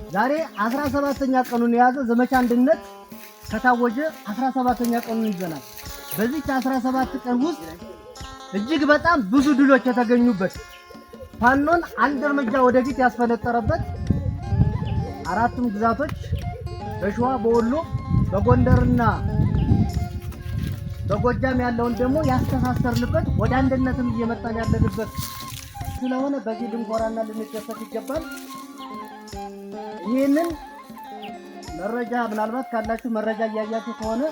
ዛሬ 17ኛ ቀኑን የያዘ ዘመቻ አንድነት ከታወጀ 17ኛ ቀኑን ይዘናል። በዚህ 17 ቀን ውስጥ እጅግ በጣም ብዙ ድሎች የተገኙበት ፋኖን አንድ እርምጃ ወደፊት ያስፈነጠረበት አራቱም ግዛቶች በሸዋ፣ በወሎ፣ በጎንደርና በጎጃም ያለውን ደግሞ ያስተሳሰርንበት ወደ አንድነትም እየመጣን ያለንበት ስለሆነ በዚህ ልንኮራና ልንደሰት ይገባል። ይህንን መረጃ ምናልባት ካላችሁ መረጃ እያያችሁ ከሆነ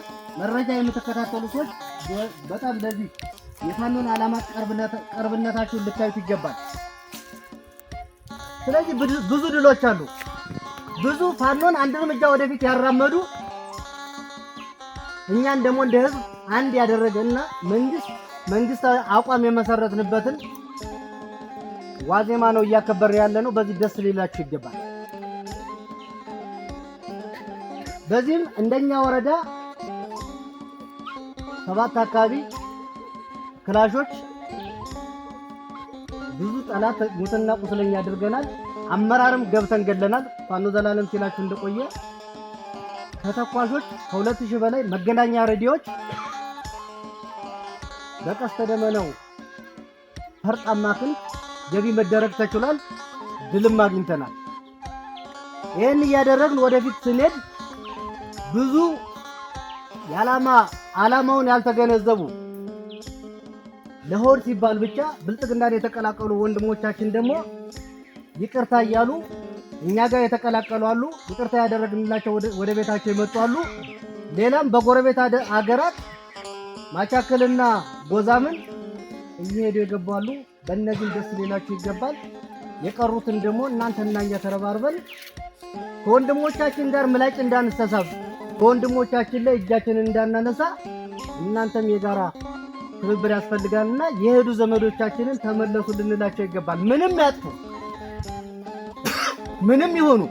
መረጃ የምትከታተሉ ሰዎች በጣም ለዚህ የፋኖን ዓላማ ቅርብነታችሁን ልታዩት ይገባል። ስለዚህ ብዙ ድሎች አሉ። ብዙ ፋኖን አንድ እርምጃ ወደፊት ያራመዱ እኛን ደግሞ እንደ ህዝብ አንድ ያደረገና መንግስታዊ አቋም የመሰረትንበትን ዋዜማ ነው እያከበርን ያለነው። በዚህ ደስ ሊላችሁ ይገባል። በዚህም እንደኛ ወረዳ 7 አካባቢ ክላሾች ብዙ ጠላት ሙትና ቁስለኛ አድርገናል። አመራርም ገብተን ገለናል። ፋኖ ዘላለም ሲላችሁ እንደቆየ ከተኳሾች ከ2000 በላይ መገናኛ ሬዲዮዎች በቀስተ ደመናው ፈርጣማ ክንድ ገቢ መደረግ ተችሏል። ድልም አግኝተናል። ይሄን እያደረግን ወደፊት ስንሄድ ብዙ ዓላማውን ያልተገነዘቡ ለሆድ ሲባል ብቻ ብልጽግናን የተቀላቀሉ ወንድሞቻችን ደግሞ ይቅርታ እያሉ እኛ ጋር የተቀላቀሉ አሉ። ይቅርታ ያደረግንላቸው ወደ ቤታቸው ይመጡ አሉ። ሌላም በጎረቤት አገራት ማቻከልና ጎዛምን እየሄዱ ይገባሉ። በእነዚህ ደስ ሊላችሁ ይገባል። የቀሩትን ደግሞ እናንተና እኛ ተረባርበን ከወንድሞቻችን ጋር ምላጭ እንዳንስተሳብ ከወንድሞቻችን ላይ እጃችንን እንዳናነሳ እናንተም የጋራ ትብብር ያስፈልጋልና የሄዱ ዘመዶቻችንን ተመለሱ ልንላቸው ይገባል። ምንም ያጥፉ ምንም ይሆኑ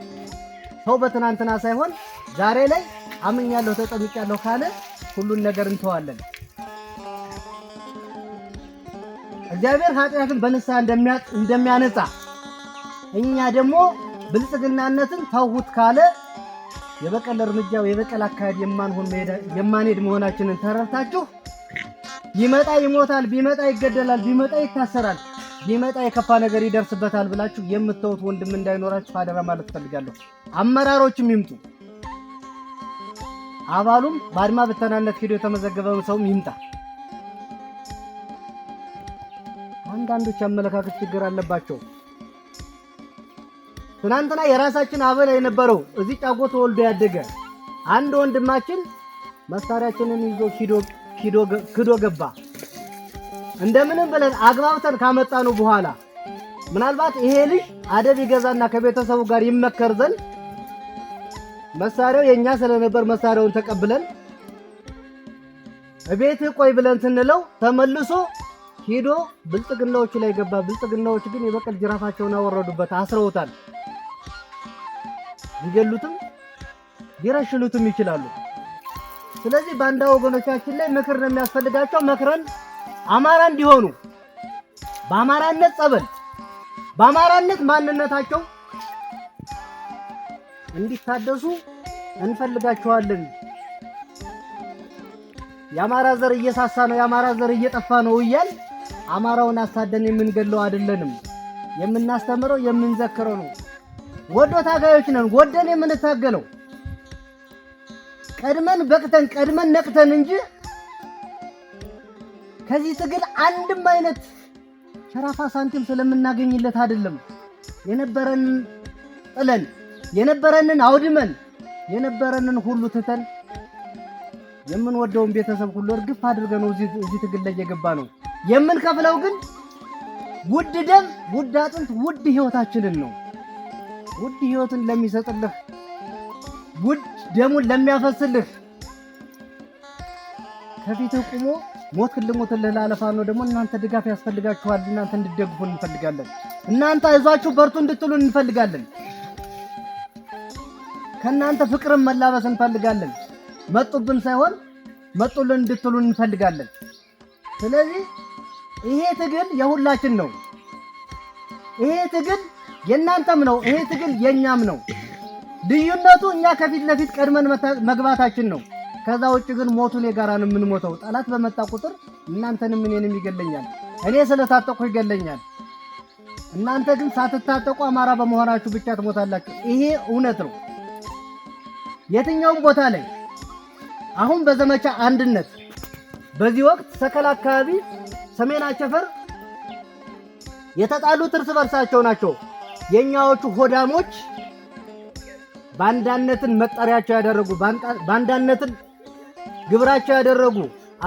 ሰው በትናንትና ሳይሆን ዛሬ ላይ አምኛለሁ ተጠምቂያለሁ ካለ ሁሉን ነገር እንተዋለን። እግዚአብሔር ኃጢአትን በንስሐ እንደሚያነጻ እኛ ደግሞ ብልጽግናነትን ተውት ካለ የበቀል እርምጃው የበቀል አካሄድ የማንሄድ መሆናችንን ተረድታችሁ ቢመጣ ይሞታል፣ ቢመጣ ይገደላል፣ ቢመጣ ይታሰራል፣ ቢመጣ የከፋ ነገር ይደርስበታል ብላችሁ የምትተውት ወንድም እንዳይኖራችሁ አደራ ማለት ፈልጋለሁ። አመራሮችም ይምጡ፣ አባሉም በአድማ በተናነት ሄዶ የተመዘገበው ሰውም ይምጣ። አንዳንዶች አመለካከት ችግር አለባቸው። ትናንትና የራሳችን አበል የነበረው እዚህ ጫጎ ተወልዶ ያደገ አንድ ወንድማችን መሳሪያችንን ይዞ ክዶ ገባ። እንደምንም ብለን አግባብተን ካመጣነው በኋላ ምናልባት ይሄ ልጅ አደብ ይገዛና ከቤተሰቡ ጋር ይመከር ዘንድ መሳሪያው የኛ ስለነበር መሳሪያውን ተቀብለን እቤት ቆይ ብለን ስንለው ተመልሶ ሄዶ ብልጽግናዎቹ ላይ ገባ። ብልጽግናዎቹ ግን የበቀል ጅራፋቸውን አወረዱበት፣ አስረውታል። ይገሉትም ሊረሽኑትም ይችላሉ። ስለዚህ ባንዳ ወገኖቻችን ላይ ምክር ነው የሚያስፈልጋቸው። መክረን አማራ እንዲሆኑ በአማራነት ጸበል በአማራነት ማንነታቸው እንዲታደሱ እንፈልጋቸዋለን። የአማራ ዘር እየሳሳ ነው፣ የአማራ ዘር እየጠፋ ነው እያል አማራውን አሳደን የምንገለው አይደለንም። የምናስተምረው የምንዘክረው ነው። ወዶ ታጋዮች ነን፣ ወደን የምንታገለው ቀድመን በቅተን ቀድመን ነቅተን እንጂ ከዚህ ትግል አንድም አይነት ሸራፋ ሳንቲም ስለምናገኝለት አይደለም። የነበረንን ጥለን የነበረንን አውድመን የነበረንን ሁሉ ትተን የምንወደውን ቤተሰብ ሁሉ እርግፍ አድርገን ነው እዚህ ትግል ላይ የገባ ነው። የምንከፍለው ግን ውድ ደም፣ ውድ አጥንት፣ ውድ ህይወታችንን ነው። ውድ ህይወትን ለሚሰጥልህ ውድ ደሙን ለሚያፈስልህ ከፊትህ ቆሞ ሞትልህ ላለፋ ነው። ደግሞ እናንተ ድጋፍ ያስፈልጋችኋል። እናንተ እንድትደግፉን እንፈልጋለን። እናንተ አይዟችሁ በርቱ እንድትሉን እንፈልጋለን። ከናንተ ፍቅርን መላበስ እንፈልጋለን። መጡብን ሳይሆን መጡልን እንድትሉን እንፈልጋለን። ስለዚህ ይሄ ትግል የሁላችን ነው። ይሄ ትግል የእናንተም ነው። ይሄ ትግል የኛም ነው። ልዩነቱ እኛ ከፊት ለፊት ቀድመን መግባታችን ነው። ከዛ ውጭ ግን ሞቱን የጋራ ነው የምንሞተው። ጠላት በመጣ ቁጥር እናንተንም እኔንም ይገለኛል። እኔ ስለታጠቁ ይገለኛል። እናንተ ግን ሳትታጠቁ አማራ በመሆናችሁ ብቻ ትሞታላችሁ። ይሄ እውነት ነው። የትኛውም ቦታ ላይ አሁን በዘመቻ አንድነት በዚህ ወቅት ሰከላ አካባቢ ሰሜን አቸፈር የተጣሉት እርስ በርሳቸው ናቸው። የኛዎቹ ሆዳሞች ባንዳነትን መጠሪያቸው ያደረጉ ባንዳነትን ግብራቸው ያደረጉ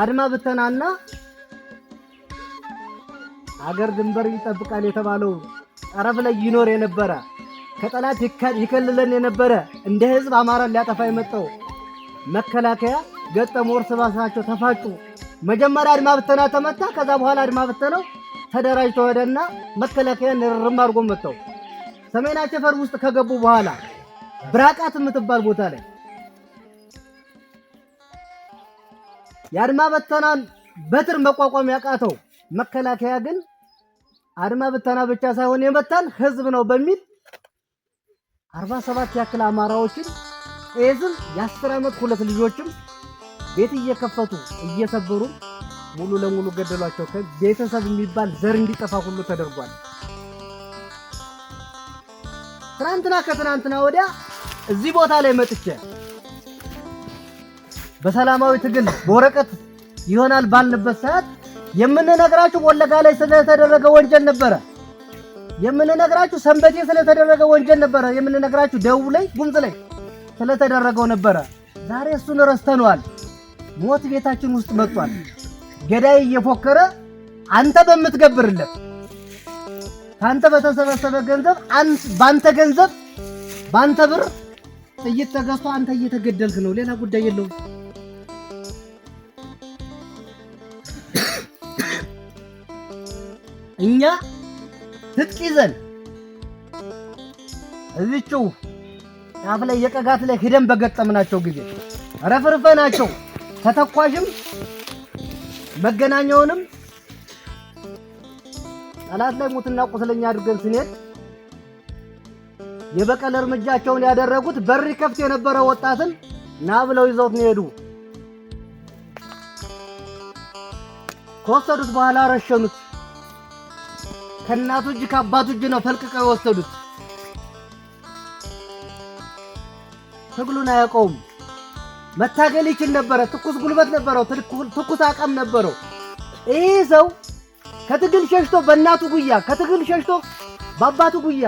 አድማ ብተናና አገር ድንበር ይጠብቃል የተባለው ጠረፍ ላይ ይኖር የነበረ ከጠላት ይከልለን የነበረ እንደ ህዝብ አማራን ሊያጠፋ የመጣው መከላከያ ገጠሙ። እርስ በርሳቸው ተፋጩ። መጀመሪያ አድማ ብተና ተመታ። ከዛ በኋላ አድማ ብተናው ተደራጅቶ ሄደና መከላከያን ርም አድርጎ መጣው። ሰሜን አቸፈር ውስጥ ከገቡ በኋላ ብራቃት የምትባል ቦታ ላይ የአድማ ብተናን በትር መቋቋም ያቃተው መከላከያ ግን አድማ ብተና ብቻ ሳይሆን የመታን ህዝብ ነው በሚል 47 ያክል አማራዎችን እዝም የ10 ዓመት ሁለት ልጆችም ቤት እየከፈቱ እየሰበሩ ሙሉ ለሙሉ ገደሏቸው። ከቤተሰብ የሚባል ዘር እንዲጠፋ ሁሉ ተደርጓል። ከትናንትና ወዲያ እዚህ ቦታ ላይ መጥቼ በሰላማዊ ትግል በወረቀት ይሆናል ባልንበት ሰዓት የምንነግራችሁ ወለጋ ላይ ስለተደረገ ወንጀል ነበረ። የምንነግራችሁ ሰንበቴ ስለተደረገ ወንጀል ነበረ። የምንነግራችሁ ደቡብ ላይ ጉምዝ ላይ ስለተደረገው ነበረ። ዛሬ እሱን ረስተነዋል። ሞት ቤታችን ውስጥ መጥቷል። ገዳይ እየፎከረ አንተ በምትገብርለት ካንተ በተሰበሰበ ገንዘብ ባንተ ገንዘብ ባንተ ብር ጥይት ተገዝቶ አንተ እየተገደልክ ነው። ሌላ ጉዳይ የለውም። እኛ ትጥቅ ይዘን እዚህው ጫፍ ላይ የቀጋት ላይ ሄደን በገጠምናቸው ጊዜ ረፍርፈናቸው ተተኳሽም መገናኛውንም ጠላት ላይ ሙትና ቁስለኛ አድርገን ስንሄድ የበቀል እርምጃቸውን ያደረጉት በር ከፍት የነበረው ወጣትን ና ብለው ይዘውት ነው ሄዱ። ከወሰዱት በኋላ ረሸኑት። ከእናቱ እጅ ከአባቱ እጅ ነው ፈልቅቀው የወሰዱት። ትግሉን አያውቀውም። መታገል ይችል ነበረ። ትኩስ ጉልበት ነበረው። ትኩስ አቅም ነበረው። ይሄ ሰው ከትግል ሸሽቶ በእናቱ ጉያ ከትግል ሸሽቶ በአባቱ ጉያ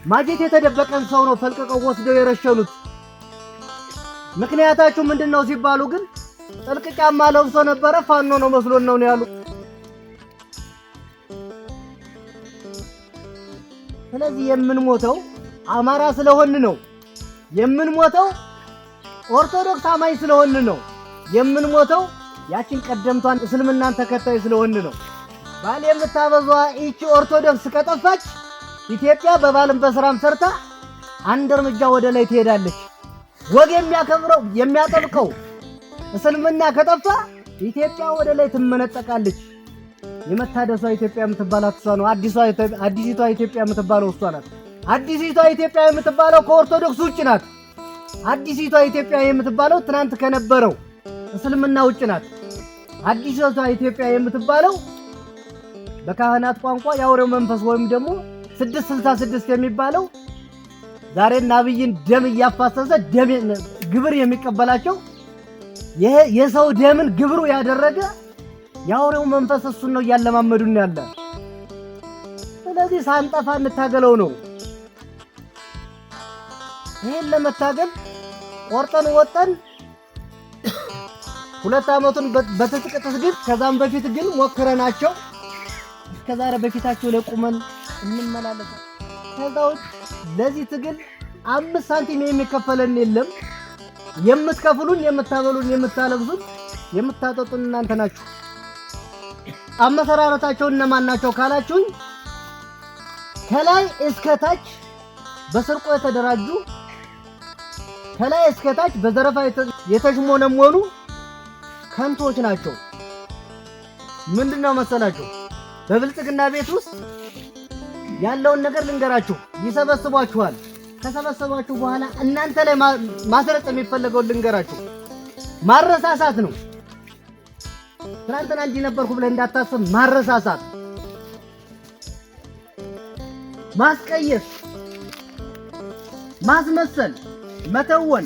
ማጀት የተደበቀን ሰው ነው ፈልቅቀው ወስደው የረሸኑት። ምክንያታቸው ምንድነው ሲባሉ ግን ጥልቅ ጫማ ለብሶ ነበረ። ፋኖ ነው መስሎን ነው ያሉ። ስለዚህ የምንሞተው አማራ ስለሆን ነው። የምንሞተው ኦርቶዶክስ አማኝ ስለሆን ነው። የምንሞተው ያችን ቀደምቷን እስልምናን ተከታይ ስለሆን ነው። ባል የምታበዛዋ እቺ ኦርቶዶክስ ከጠፋች ኢትዮጵያ በባልም በስራም ሰርታ አንድ እርምጃ ወደ ላይ ትሄዳለች። ወግ የሚያከብረው የሚያጠብቀው እስልምና ከጠፋ ኢትዮጵያ ወደ ላይ ትመነጠቃለች። የመታደሷ ኢትዮጵያ የምትባለው እሷ ነው። አዲሲቷ ኢትዮጵያ የምትባለው እሷ ናት። አዲሲቷ ኢትዮጵያ የምትባለው ከኦርቶዶክስ ውጭ ናት። አዲሲቷ ኢትዮጵያ የምትባለው ትናንት ከነበረው እስልምና ውጭ ናት። አዲሲቷ ኢትዮጵያ የምትባለው በካህናት ቋንቋ የአውሬው መንፈስ ወይም ደግሞ 666 የሚባለው ዛሬ ነብይን ደም እያፋሰሰ ግብር የሚቀበላቸው የሰው ደምን ግብሩ ያደረገ የአውሬው መንፈስ እሱን ነው እያለማመዱን ያለ። ስለዚህ ሳንጠፋ እንታገለው ነው። ይሄን ለመታገል ቆርጠን ወጠን 2 ዓመቱን በትጥቅ ትግል ከዛም በፊት ግን ሞክረናቸው እስከዛሬ በፊታቸው ላይ ቁመን እንመላለስ። ከዛው ለዚህ ትግል 5 ሳንቲም የሚከፈለን የለም። የምትከፍሉን የምታበሉን የምታለብሱን የምታጠጡን እናንተ ናችሁ። አመሰራረታቸው እነማን ናቸው ካላችሁኝ ከላይ እስከ ታች በስርቆ የተደራጁ ከላይ እስከ ታች በዘረፋ የተሽሞነሞኑ ከንቶች ናቸው። ምንድነው መሰላችሁ? በብልጽግና ቤት ውስጥ ያለውን ነገር ልንገራችሁ። ይሰበስቧችኋል። ከሰበሰባችሁ በኋላ እናንተ ላይ ማስረጥ የሚፈልገው ልንገራችሁ፣ ማረሳሳት ነው። ትናንትና እንዲህ ነበርኩ ብለህ እንዳታስብ ማረሳሳት፣ ማስቀየስ፣ ማስመሰል፣ መተወን፣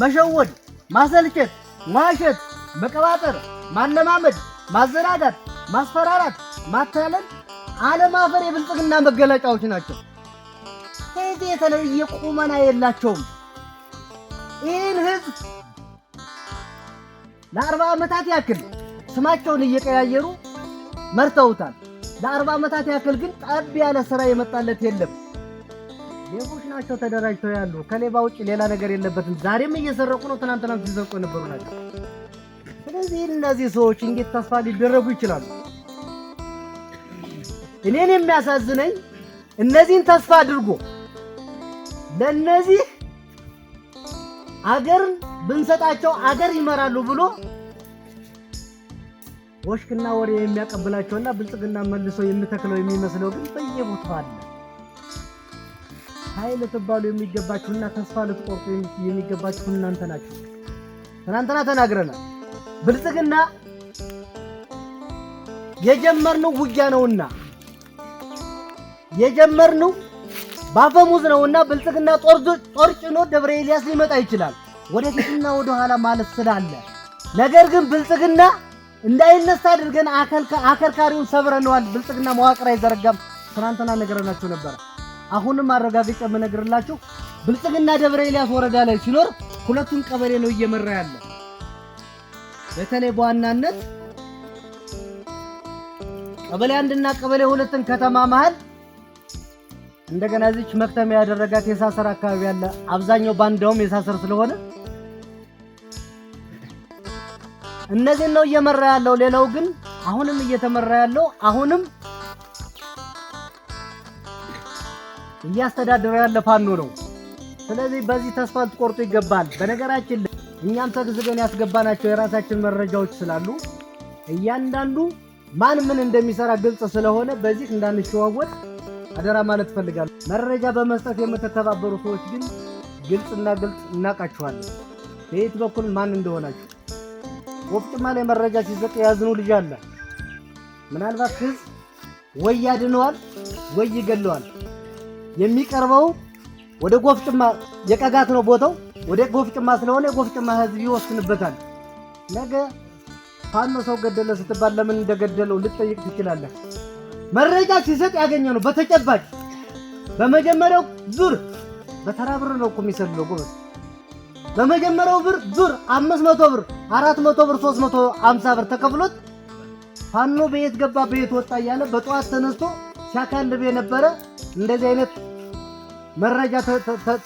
መሸወድ፣ ማሰልቸት፣ ማሸት፣ መቀባጠር፣ ማለማመድ፣ ማዘናጋት፣ ማስፈራራት፣ ማታለል፣ አለማፈር የብልጽግና መገለጫዎች ናቸው። ከዚህ የተለየ ቁመና የላቸውም። ይህን ህዝብ ለ40 ዓመታት ያክል ስማቸውን እየቀያየሩ መርተውታል። ለ40 ዓመታት ያክል ግን ጠብ ያለ ስራ የመጣለት የለም። ሌቦች ናቸው ተደራጅተው ያሉ። ከሌባ ውጭ ሌላ ነገር የለበትም። ዛሬም እየሰረቁ ነው፣ ትናንትናም ሲሰርቁ የነበሩ ናቸው። ስለዚህ እነዚህ ሰዎች እንዴት ተስፋ ሊደረጉ ይችላሉ? እኔን የሚያሳዝነኝ እነዚህን ተስፋ አድርጎ ለነዚህ አገርን ብንሰጣቸው አገር ይመራሉ ብሎ ወሽክና ወሬ የሚያቀብላቸውና ብልጽግና መልሶ የሚተክለው የሚመስለው ግን በየቦታው አለ። ኃይል ልትባሉ የሚገባችሁና ተስፋ ልትቆርጡ የሚገባችሁ እናንተ ናችሁ። ትናንትና ተናግረናል። ብልጽግና የጀመርነው ውጊያ ነውና የጀመርነው ባፈሙዝ ነውና ብልጽግና ጦር ጭኖ ደብረ ኤልያስ ሊመጣ ይችላል፣ ወደፊትና ወደ ኋላ ማለት ስላለ። ነገር ግን ብልጽግና እንዳይነሳ አድርገን አከርካሪውን ሰብረነዋል። ብልጽግና መዋቅር አይዘረጋም። ትናንትና ነገርናችሁ ነበር። አሁንም አረጋግጬ የምነግርላችሁ ብልጽግና ደብረ ኤልያስ ወረዳ ላይ ሲኖር ሁለቱን ቀበሌ ነው እየመራ ያለ። በተለይ በዋናነት ቀበሌ 1 እና ቀበሌ 2ን ከተማ መሃል እንደገና እዚች መክተሚያ ያደረጋት የሳሰር አካባቢ ያለ አብዛኛው ባንዳውም የሳሰር ስለሆነ እነዚህ ነው እየመራ ያለው። ሌላው ግን አሁንም እየተመራ ያለው አሁንም እያስተዳደረ ያለ ፋኖ ነው። ስለዚህ በዚህ ተስፋ ልትቆርጡ ይገባል። በነገራችን ላይ እኛም ተግዝገን ያስገባናቸው የራሳችን መረጃዎች ስላሉ እያንዳንዱ ማን ምን እንደሚሰራ ግልጽ ስለሆነ በዚህ እንዳንሸዋወድ አደራ ማለት ፈልጋለሁ። መረጃ በመስጠት የምትተባበሩ ሰዎች ግን ግልጽና ግልጽ እናቃችኋለን በየት በኩል ማን እንደሆናችሁ። ወፍጭማ ላይ መረጃ ሲሰጥ ያዝኑ ልጅ አለ። ምናልባት ህዝብ ወይ ያድነዋል ወይ ይገለዋል። የሚቀርበው ወደ ጎፍጭማ የቀጋት ነው ቦታው ወደ ጎፍጭማ ስለሆነ የጎፍጭማ ህዝብ ይወስንበታል። ነገ ፋኖ ሰው ገደለ ስትባል ለምን እንደገደለው ልትጠይቅ ትችላለህ። መረጃ ሲሰጥ ያገኘነው በተጨባጭ በመጀመሪያው ዙር በተራ ብር ነው እኮ የሚሰልለው ጎበዝ። በመጀመሪያው ዙር 500 ብር፣ 400 ብር፣ 350 ብር ተከፍሎት ፋኖ በየት ገባ በየት ወጣ እያለ በጠዋት ተነስቶ ሲያካልብ የነበረ እንደዚህ አይነት መረጃ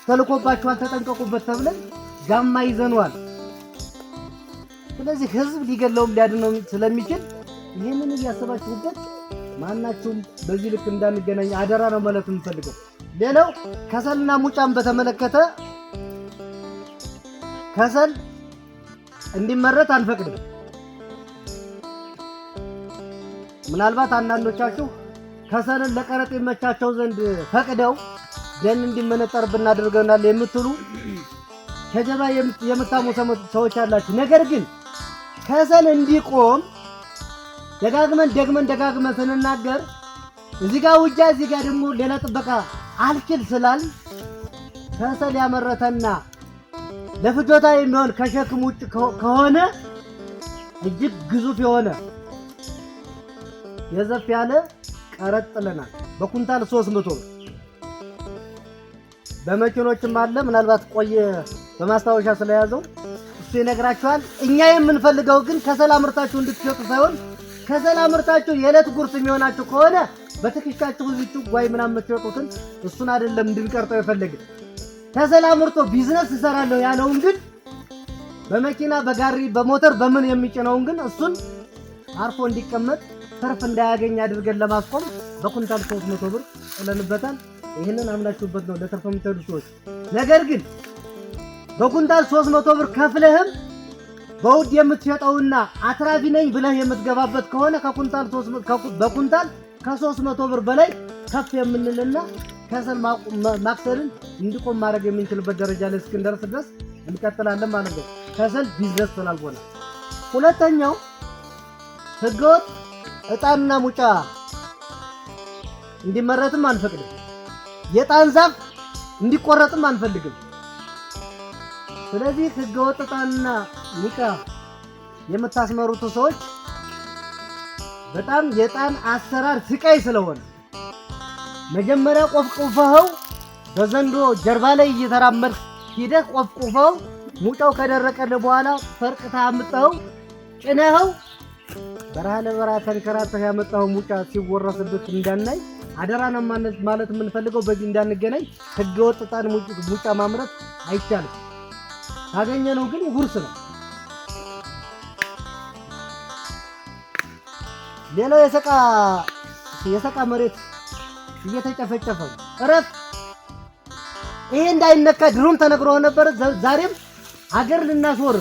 ተልኮባችኋል ተጠንቀቁበት ተብለን ጋማ ይዘነዋል። ስለዚህ ህዝብ ሊገለውም ሊያድነው ስለሚችል ይሄንን እያሰባችሁበት ማናችሁም በዚህ ልክ እንዳንገናኝ አደራ ነው ማለት የምፈልገው። ሌላው ከሰልና ሙጫን በተመለከተ ከሰል እንዲመረት አንፈቅድም። ምናልባት አንዳንዶቻችሁ ከሰልን ለቀረጥ ይመቻቸው ዘንድ ፈቅደው ደን እንዲመነጠር ብናደርገናል የምትሉ ከጀባ የምታሙ ሰዎች አላችሁ። ነገር ግን ከሰል እንዲቆም ደጋግመን ስንናገር እዚህ ጋር ውጃ እዚህ ጋር ደግሞ ሌላ ጥበቃ አልችል ስላል ከሰል ያመረተና ለፍጆታ የሚሆን ከሸክም ውጭ ከሆነ እጅግ ግዙፍ የሆነ የዘፍ ያለ ቀረጥ ጥለናል። በኩንታል 300 ብር በመኪኖችም አለ። ምናልባት ቆየ በማስታወሻ ስለያዘው እሱ ይነግራችኋል። እኛ የምንፈልገው ግን ከሰል አምርታችሁ እንድትሸጡ ሳይሆን ከሰል አምርታችሁ የዕለት ጉርስ የሚሆናችሁ ከሆነ በትክሻችሁ እዚሁ ጓይ ምናምን የምትሸጡትን እሱን አይደለም እንድንቀርጠው የፈለግን። ከሰል አምርቶ ቢዝነስ እሰራለሁ ያለውን ግን በመኪና በጋሪ በሞተር በምን የሚጭነውን ግን እሱን አርፎ እንዲቀመጥ ትርፍ እንዳያገኝ አድርገን ለማስቆም በኩንታል 300 ብር ጥለንበታል። ይሄንን አምናችሁበት ነው ለትርፍ የምትሄዱ ሰዎች። ነገር ግን በኩንታል 300 ብር ከፍለህም በውድ የምትሸጠውና አትራፊ ነኝ ብለህ የምትገባበት ከሆነ በኩንታል ከ300 ብር በላይ ከፍ የምንልና ከሰል ማክሰልን እንዲቆም ማድረግ የምንችልበት ደረጃ ላይ እስክንደርስ ድረስ እንቀጥላለን ማለት ነው። ከሰል ቢዝነስ ስላልሆነ። ሁለተኛው ህገወጥ እጣንና ሙጫ እንዲመረትም አንፈቅድም። የጣን ዛፍ እንዲቆረጥም አንፈልግም። ስለዚህ ህገወጥ እጣንና ሙጫ የምታስመሩት ሰዎች በጣም የጣን አሰራር ስቃይ ስለሆነ መጀመሪያ ቆፍቁፈው በዘንዶ ጀርባ ላይ እየተራመድክ ሂደህ ቆፍቁፈው ሙጫው ከደረቀልህ በኋላ ፈርቅታ አምጣው ጭነኸው በረሃ ለበረሃ ተንከራተህ ያመጣው ሙጫ ሲወረስብህ እንዳናይ አደራና ማለት የምንፈልገው በዚህ እንዳንገናኝ። ህገወጥ እጣን ሙጫ ማምረት አይቻልም። ካገኘነው ግን ውርስ ነው። ሌላው የሰቃ መሬት እየተጨፈጨፈ እረፍ። ይሄ እንዳይነካ ድሮም ተነግሮ ነበር። ዛሬም ሀገር ልናስወር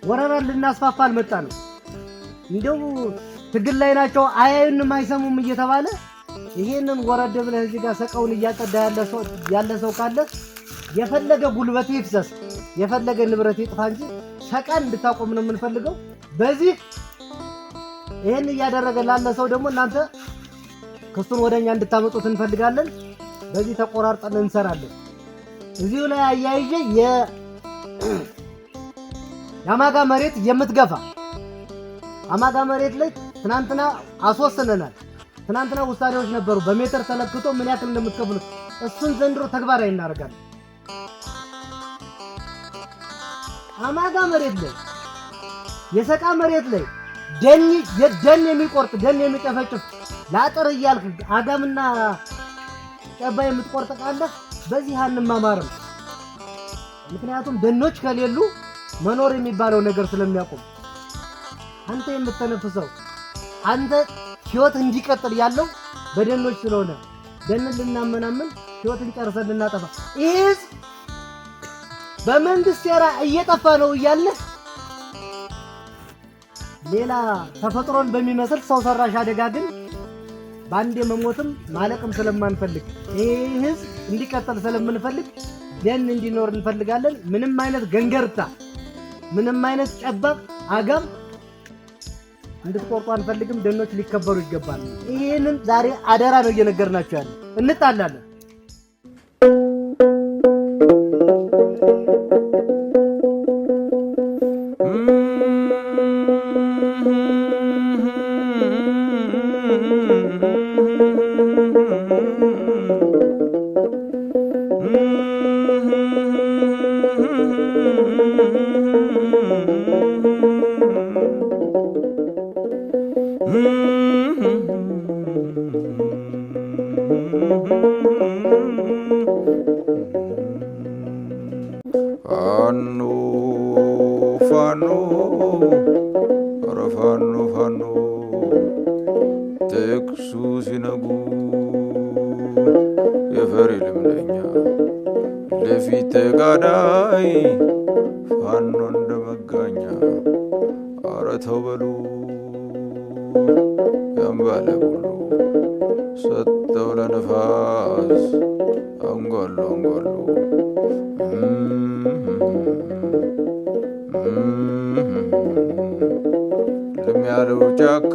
ወረራን ልናስፋፋ አልመጣንም። እንደው ትግል ላይ ናቸው አያዩንም አይሰሙም እየተባለ ይሄንን ወረደ ብለህ እዚህ ጋር ሰቃውን እያጸዳ ያለ ሰው ካለ የፈለገ ጉልበት ይፍሰስ የፈለገ ንብረት ይጥፋ እንጂ ሰቃን እንድታቆም ነው የምንፈልገው። በዚህ ይሄን እያደረገ ላለ ሰው ደግሞ እናንተ ክሱን ወደኛ እንድታመጡት እንፈልጋለን። በዚህ ተቆራርጠን እንሰራለን። እዚሁ ላይ አያይዤ የአማጋ መሬት የምትገፋ አማጋ መሬት ላይ ትናንትና አስወስነናል። ትናንትና ውሳኔዎች ነበሩ በሜትር ተለክቶ ምን ያክል እንደምትከፍሉት። እሱን ዘንድሮ ተግባራዊ እናደርጋለን። አማጋ መሬት ላይ የሰቃ መሬት ላይ ደን የሚቆርጥ ደን የሚጨፈጭፍ ላጥር እያልክ አጋምና ጨባ የምትቆርጥ ካለ በዚህ አንማማርም። ምክንያቱም ደኖች ከሌሉ መኖር የሚባለው ነገር ስለሚያቆም አንተ የምትተነፍሰው አንተ ህይወት እንዲቀጥል ያለው በደኖች ስለሆነ ደንን ልናመናምን ህይወትን ጨርሰን ልናጠፋ ይህ በመንግስት ሴራ እየጠፋ ነው እያለ ሌላ ተፈጥሮን በሚመስል ሰው ሰራሽ አደጋ ግን ባንዴ መሞትም ማለቅም ስለማንፈልግ ይህ ህዝብ እንዲቀጥል ስለምንፈልግ ደን እንዲኖር እንፈልጋለን። ምንም አይነት ገንገርታ ምንም አይነት ጨባቅ አጋም እንድትቆርጡ አንፈልግም። ደኖች ሊከበሩ ይገባል። ይሄንን ዛሬ አደራ ነው እየነገርናችሁ ያለ። እንጣላለን ፋኖ ጥቅሱ ሲነጉ የፈሪ ልምደኛ ለፊት ተጋዳይ ፋኖ እንደመጋኛ ኧረ ተው በሉ ያምባለ ሁሉ ሰጠው ለነፋስ አንጓሉ ልም ያለው ጫካ